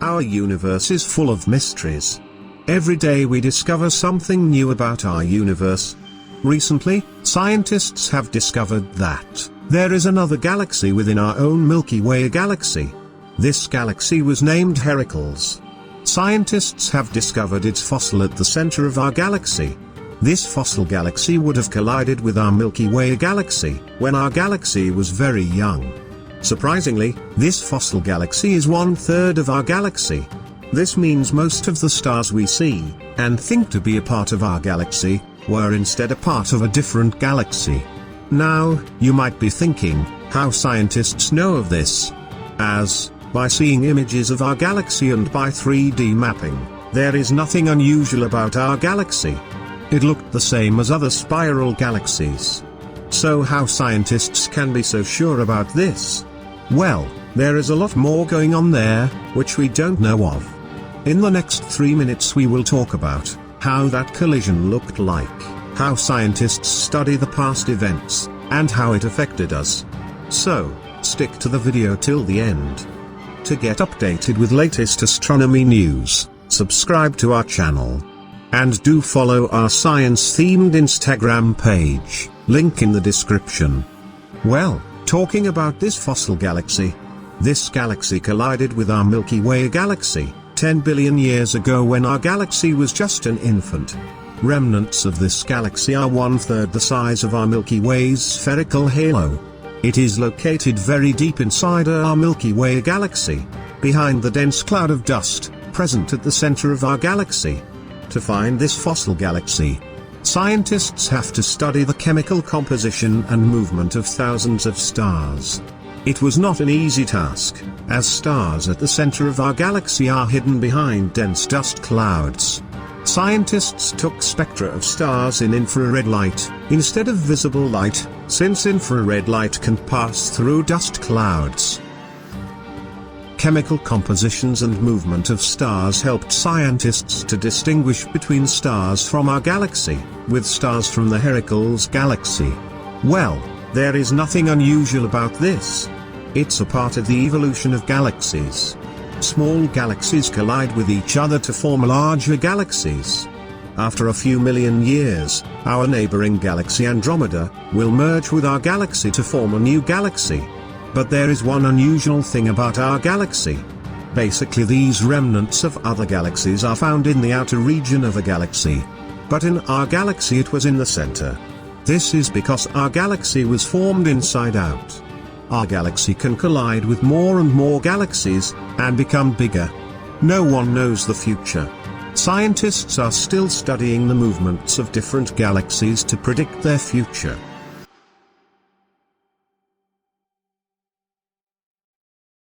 Our universe is full of mysteries. Every day we discover something new about our universe. Recently, scientists have discovered that there is another galaxy within our own Milky Way galaxy. This galaxy was named Heracles. Scientists have discovered its fossil at the center of our galaxy. This fossil galaxy would have collided with our Milky Way galaxy when our galaxy was very young. Surprisingly, this fossil galaxy is 1/3 of our galaxy. This means most of the stars we see, and think to be a part of our galaxy, were instead a part of a different galaxy. Now, you might be thinking, how scientists know of this? By seeing images of our galaxy and by 3D mapping, there is nothing unusual about our galaxy. It looked the same as other spiral galaxies. So how scientists can be so sure about this? Well, there is a lot more going on there, which we don't know of. In the next 3 minutes we will talk about how that collision looked like, how scientists study the past events, and how it affected us. So, stick to the video till the end. To get updated with latest astronomy news, subscribe to our channel. And do follow our science-themed Instagram page, link in the description. Well, talking about this fossil galaxy. This galaxy collided with our Milky Way galaxy 10 billion years ago when our galaxy was just an infant. Remnants of this galaxy are 1/3 the size of our Milky Way's spherical halo. It is located very deep inside our Milky Way galaxy, behind the dense cloud of dust, present at the center of our galaxy. To find this fossil galaxy, scientists have to study the chemical composition and movement of thousands of stars. It was not an easy task, as stars at the center of our galaxy are hidden behind dense dust clouds. Scientists took spectra of stars in infrared light, instead of visible light, since infrared light can pass through dust clouds. Chemical compositions and movement of stars helped scientists to distinguish between stars from our galaxy, with stars from the Heracles galaxy. Well, there is nothing unusual about this. It's a part of the evolution of galaxies. Small galaxies collide with each other to form larger galaxies. After a few million years, our neighboring galaxy Andromeda will merge with our galaxy to form a new galaxy. But there is one unusual thing about our galaxy. Basically, these remnants of other galaxies are found in the outer region of a galaxy. But in our galaxy it was in the center. This is because our galaxy was formed inside out. Our galaxy can collide with more and more galaxies, and become bigger. No one knows the future. Scientists are still studying the movements of different galaxies to predict their future.